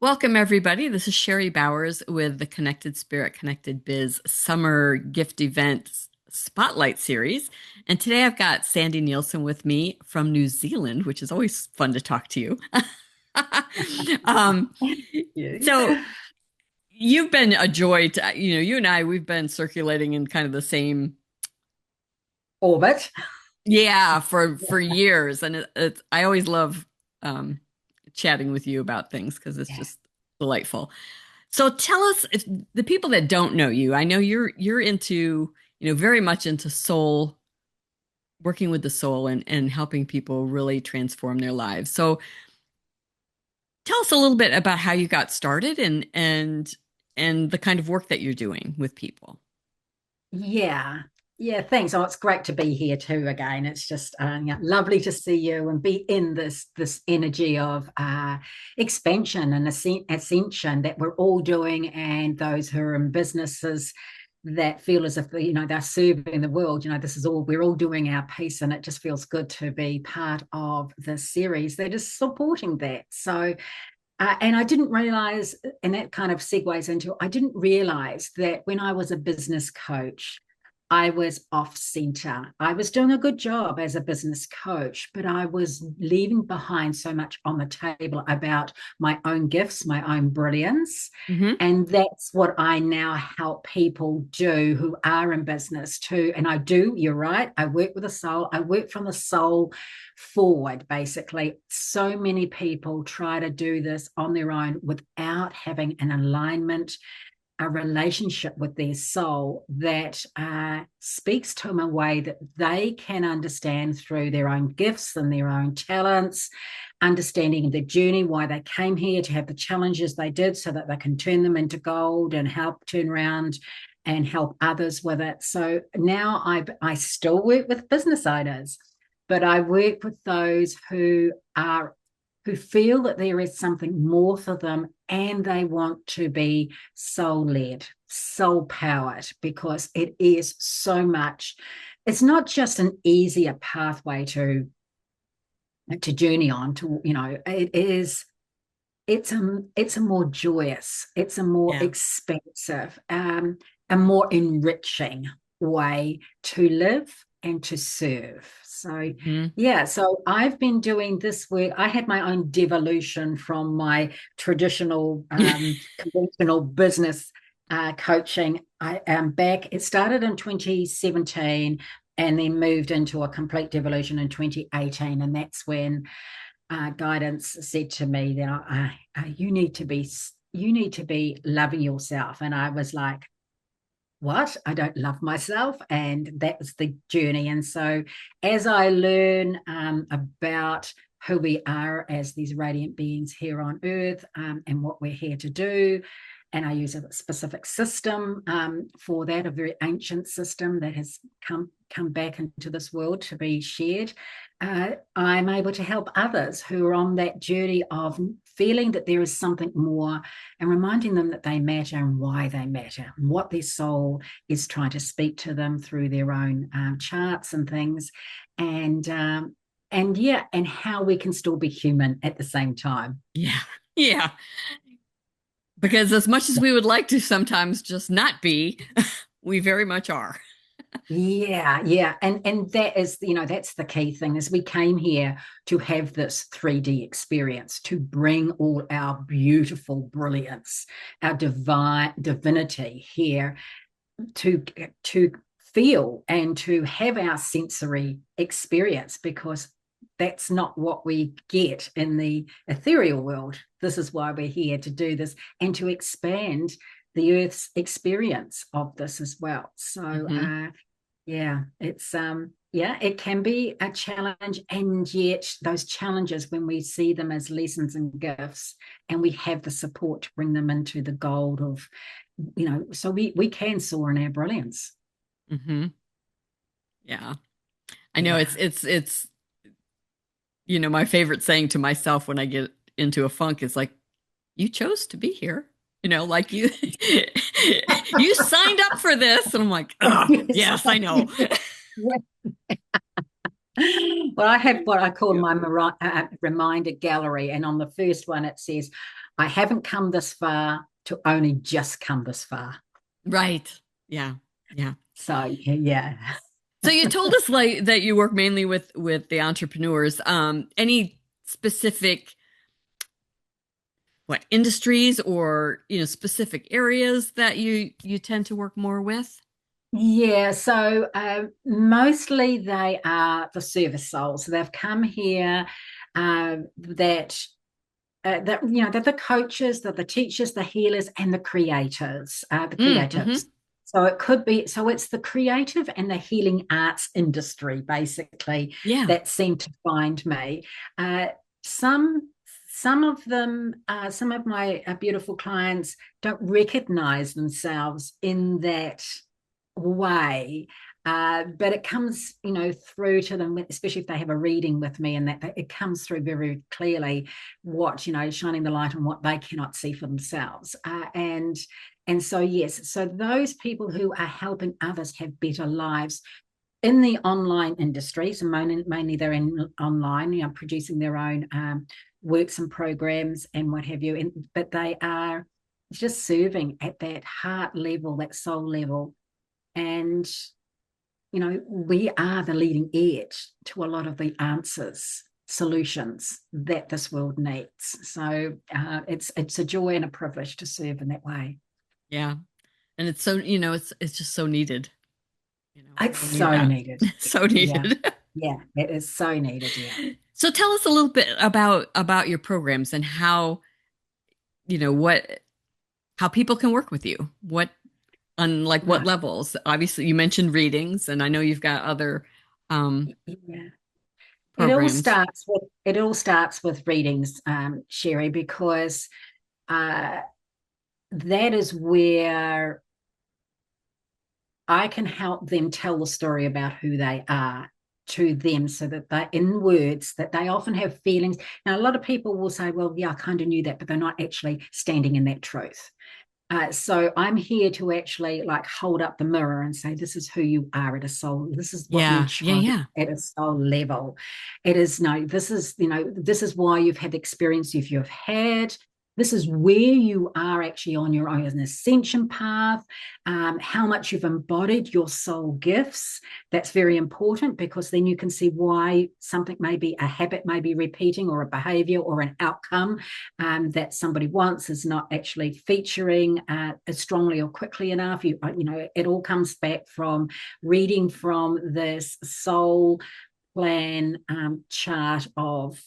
Welcome, everybody. This is Sherry Bowers with the Connected Spirit, Connected Biz Summer Gift Event Spotlight Series. And today I've got Sandi Neilson with me from New Zealand, which is always fun to talk to you. um, You. so you've been a joy to, you and I, we've been circulating in kind of the same, Orbit. yeah, for years. And I always love um, chatting with you about things because it's Yeah. just delightful. So tell us, if the people that don't know you, I know you're into, very much into soul, working with the soul and helping people really transform their lives. So tell us a little bit about how you got started and the kind of work that you're doing with people. Yeah. Yeah, thanks. Oh, it's great to be here too again. It's just lovely to see you and be in this energy of expansion and ascension that we're all doing, and those who are in businesses that feel as if they're serving the world. This is all we're all doing our piece, and it just feels good to be part of this series that is supporting that. So and I didn't realize, and that kind of segues into, I didn't realize that when I was a business coach, I was off center. I was doing a good job as a business coach, but I was leaving behind so much on the table about my own gifts, my own brilliance. Hmm. And that's what I now help people do who are in business too. And I do, you're right. I work with the soul. I work from the soul forward, basically. So many people try to do this on their own without having an alignment, a relationship with their soul that speaks to them in a way that they can understand through their own gifts and their own talents, understanding the journey, why they came here to have the challenges they did so that they can turn them into gold and help turn around and help others with it. So now I still work with business owners, but I work with those who feel that there is something more for them, and they want to be soul led, soul powered, because it is so much. It's not just an easier pathway to journey on to, it is. It's a more joyous, it's a more Yeah. expansive, a more enriching way to live and to serve. So, Hmm. yeah, so I've been doing this work. I had my own devolution from my traditional, conventional business coaching. I am back. It started in 2017 and then moved into a complete devolution in 2018. And that's when guidance said to me that you need to be loving yourself. And I was like, what? I don't love myself. And that was the journey. And so as I learn about who we are as these radiant beings here on earth, and what we're here to do, and I use a specific system for that, a very ancient system that has come back into this world to be shared. I'm able to help others who are on that journey of feeling that there is something more, and reminding them that they matter and why they matter, and what their soul is trying to speak to them through their own charts and things, and yeah, and how we can still be human at the same time. Yeah. Yeah. Because as much as we would like to sometimes just not be, we very much are. Yeah, yeah. And that is, that's the key thing, is we came here to have this 3D experience, to bring all our beautiful brilliance, our divine divinity here to to feel and to have our sensory experience, because that's not what we get in the ethereal world. This is why we're here, to do this and to expand the earth's experience of this as well. So Hmm. yeah, yeah, it can be a challenge, and yet those challenges, when we see them as lessons and gifts, and we have the support to bring them into the gold of, so we can soar in our brilliance. Hmm. Yeah. I know Yeah. my favorite saying to myself when I get into a funk is like, you chose to be here. Like you you signed up for this. And I'm like, oh, Yes. yes, I know. Well, I have what I call Yeah. my reminder gallery, and on the first one it says, I haven't come this far to only just come this far. Right. Yeah. Yeah. So yeah. So you told us like that you work mainly with the entrepreneurs. Any specific what industries or specific areas that you tend to work more with? Yeah, so mostly they are the service souls. So they've come here that that the coaches, that the teachers, the healers, and the creators, the creatives. Mm-hmm. So it could be, so it's the creative and the healing arts industry basically Yeah. that seem to find me. Uh, some some of them, some of my beautiful clients don't recognize themselves in that way. But it comes, through to them, especially if they have a reading with me, and that it comes through very clearly what, shining the light on what they cannot see for themselves. And so, yes, so those people who are helping others have better lives in the online industry, so mainly they're in online, producing their own works and programs and what have you. But they are just serving at that heart level, that soul level, and we are the leading edge to a lot of the answers, solutions that this world needs. So it's a joy and a privilege to serve in that way. Yeah. And it's so, it's just so needed. It's We all need so that. needed. So Yeah, needed. yeah, it is so needed. Yeah. So tell us a little bit about your programs and how, what how people can work with you. What on like what Right. levels? Obviously, you mentioned readings, and I know you've got other Yeah. programs. It all starts with readings, Sherry, because uh, that is where I can help them tell the story about who they are to them, so that they, in words, that they often have feelings. Now, a lot of people will say, well, yeah, I kind of knew that, but they're not actually standing in that truth. So I'm here to actually like hold up the mirror and say, this is who you are at a soul. This is what you Yeah, yeah, chose yeah, at a soul level. It is no, this is, this is why you've had the experience you've had. This is where you are actually on your own ascension path, how much you've embodied your soul gifts. That's very important, because then you can see why something may be a habit, may be repeating, or a behavior or an outcome that somebody wants is not actually featuring as strongly or quickly enough. It all comes back from reading from this soul plan chart of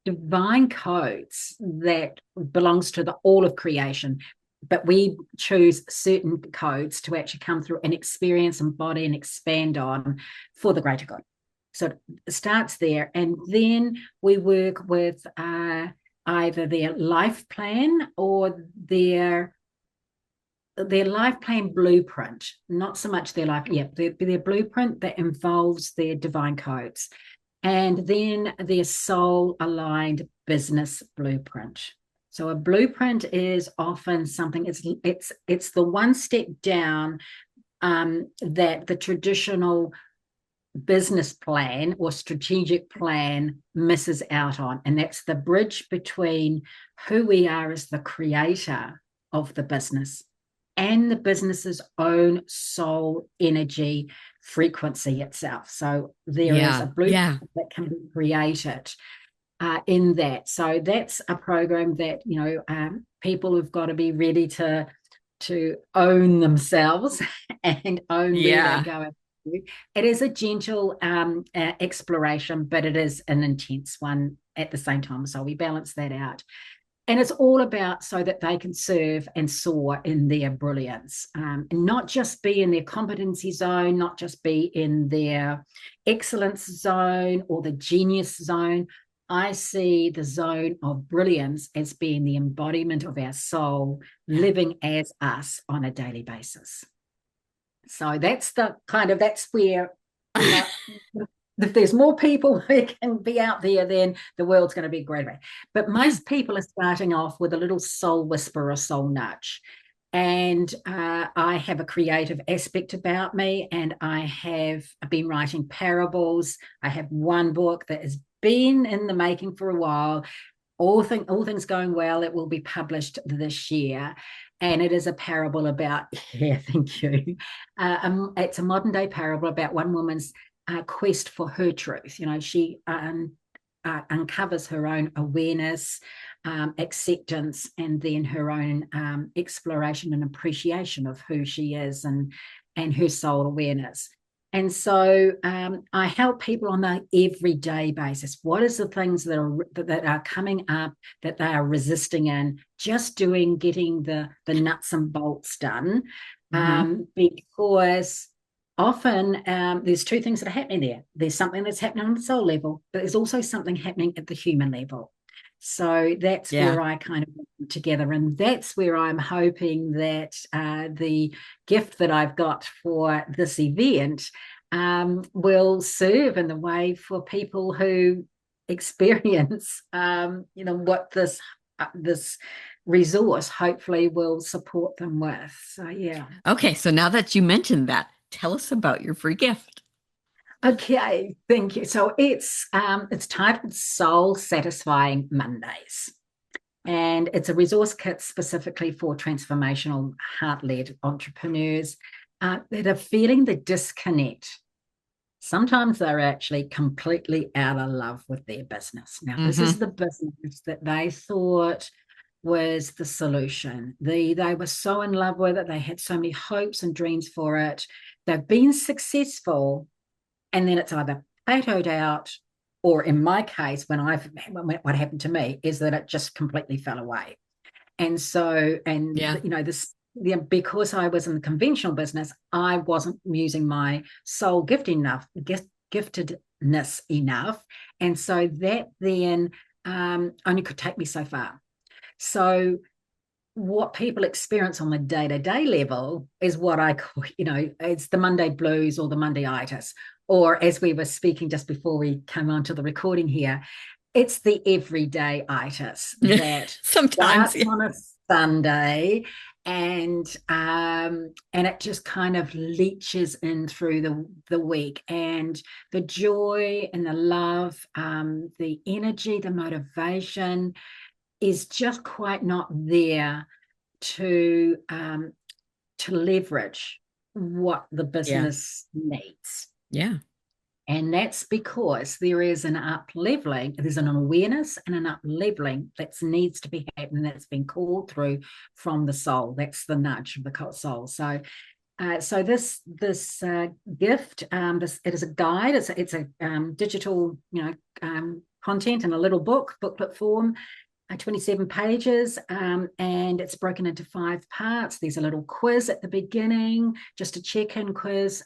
divine codes that belongs to the all of creation, but we choose certain codes to actually come through and experience, embody, and expand on for the greater good. So it starts there, and then we work with either their life plan or their life plan blueprint, not so much their life, yeah, their blueprint that involves their divine codes, and then their soul aligned business blueprint. So a blueprint is often something, it's the one step down that the traditional business plan or strategic plan misses out on. And that's the bridge between who we are as the creator of the business and the business's own soul energy frequency itself. So there is a yeah, blueprint yeah, that can be created in that. So that's a program that people have got to be ready to own themselves and own where they're yeah. going. It is a gentle exploration, but it is an intense one at the same time. So we balance that out. And it's all about so that they can serve and soar in their brilliance, and not just be in their competency zone, not just be in their excellence zone or the genius zone. I see the zone of brilliance as being the embodiment of our soul Yeah. living as us on a daily basis. So that's where, you know, if there's more people who can be out there, then the world's going to be greater. But Yeah. most people are starting off with a little soul whisper or soul nudge. And I have a creative aspect about me, and I have been writing parables. I have one book that has been in the making for a while, all things going well, it will be published this year. And it is a parable about, yeah, thank you. It's a modern day parable about one woman's quest for her truth. You know, she uncovers her own awareness, acceptance, and then her own exploration and appreciation of who she is and her soul awareness. And so I help people on an everyday basis. What is the things that are coming up that they are resisting in? Just getting the nuts and bolts done, Hmm. because often there's two things that are happening there. There's something that's happening on the soul level, but there's also something happening at the human level. So that's Yeah. where I kind of put together, and that's where I'm hoping that the gift that I've got for this event will serve in the way for people who experience, what this resource hopefully will support them with. So yeah. Okay, so now that you mentioned that, tell us about your free gift. Okay, thank you. So it's titled Soul Satisfying Mondays. And it's a resource kit specifically for transformational heart-led entrepreneurs that are feeling the disconnect. Sometimes they're actually completely out of love with their business. Now, this Hmm. is the business that they thought was the solution. They were so in love with it. They had so many hopes and dreams for it. They've been successful, and then it's either plateaued out, or in my case, what happened to me is that it just completely fell away. And so, Yeah. this, yeah, because I was in the conventional business, I wasn't using my soul giftedness enough, and so that then only could take me so far. So what people experience on the day-to-day level is what I call, it's the Monday blues or the Mondayitis, or as we were speaking just before we came onto the recording here, it's the everyday itis that Sometimes, starts yeah. on a Sunday, and it just kind of leeches in through the week, and the joy and the love, the energy, the motivation is just quite not there to leverage what the Yeah. business needs. Yeah. And that's because there is an up leveling, there's an awareness and an up leveling that needs to be happening, that's been called through from the soul. That's the nudge of the soul. So this gift, it is a guide. It's a digital, content in a little booklet form, 27 pages, and it's broken into 5 parts. There's a little quiz at the beginning, just a check-in quiz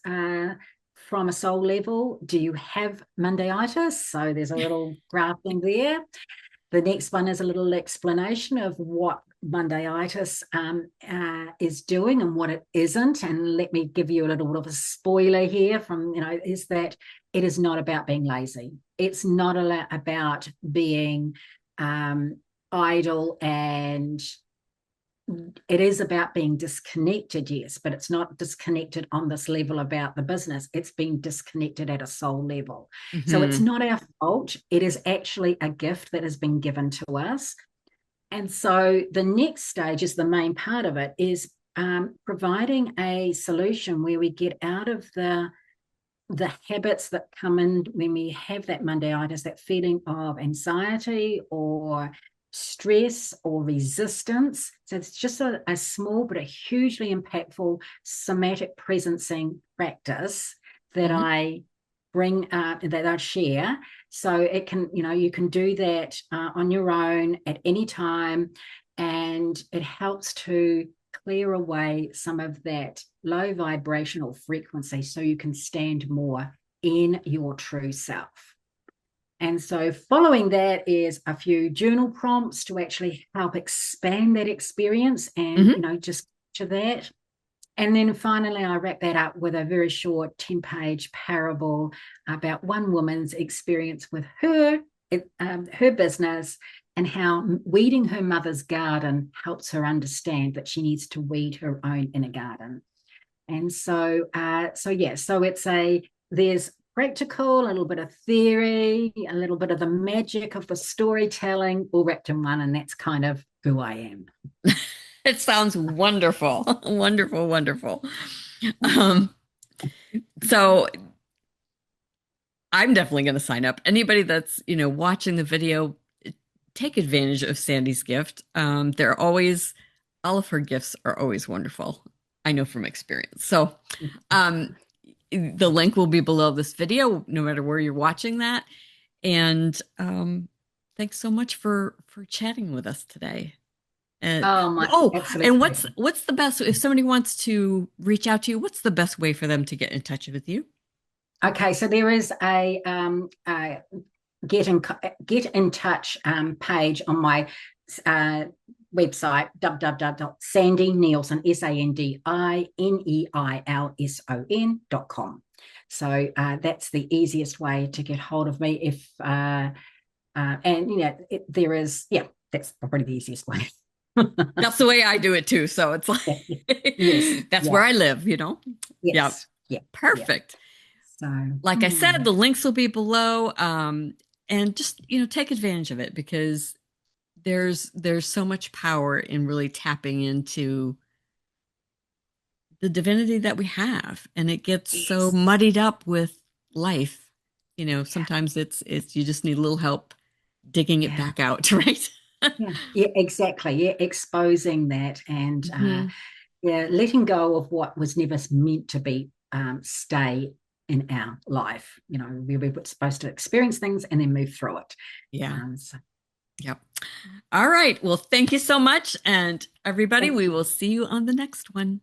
from a soul level. Do you have Mondayitis? So there's a little graphing there. The next one is a little explanation of what Mondayitis is doing and what it isn't. And let me give you a little bit of a spoiler here is that it is not about being lazy. It's not about being idle, and it is about being disconnected, yes, but it's not disconnected on this level about the business. It's being disconnected at a soul level. So it's Hmm. not our fault. It is actually a gift that has been given to us. And so the next stage is the main part of it, is providing a solution where we get out of the habits that come in when we have that Mondayitis, that feeling of anxiety or stress or resistance. So it's just a small but a hugely impactful somatic presencing practice that Hmm. I bring that I share. So it can, you can do that on your own at any time, and it helps to clear away some of that low vibrational frequency so you can stand more in your true self. And so following that is a few journal prompts to actually help expand that experience and, Hmm. just to that. And then finally, I wrap that up with a very short 10-page parable about one woman's experience with her business, and how weeding her mother's garden helps her understand that she needs to weed her own inner garden. And so, so yeah, so there's practical, a little bit of theory, a little bit of the magic of the storytelling, all wrapped in one. And that's kind of who I am. It sounds wonderful. Wonderful, wonderful. Mm. Um, so I'm definitely going to sign up. Anybody that's, watching the video, take advantage of Sandy's gift. They're always, all of her gifts are always wonderful. I know from experience. So, um, the link will be below this video, no matter where you're watching that. And thanks so much for chatting with us today. And Oh, my oh, absolute and pleasure. what's the best if somebody wants to reach out to you? What's the best way for them to get in touch with you? Okay, so there is a get in touch page on my uh, website www.sandineilson SandiNeilson.com. So that's the easiest way to get hold of me. If and there is, yeah, that's probably the easiest way. That's the way I do it too. So it's like Yes, that's where yeah, I live. Yeah. yes, yeah, yeah. Perfect. So Like I said, the links will be below. And just, take advantage of it because there's so much power in really tapping into the divinity that we have. And it gets so yes, muddied up with life. yeah, Sometimes it's you just need a little help digging it yeah. back out, right? Yeah, yeah, exactly. Yeah, exposing that and Mhm. yeah, letting go of what was never meant to be stay in our life. We were supposed to experience things and then move through it. Yeah. So Yep. All right. Well, thank you so much. And everybody, thank we you. will see you on the next one.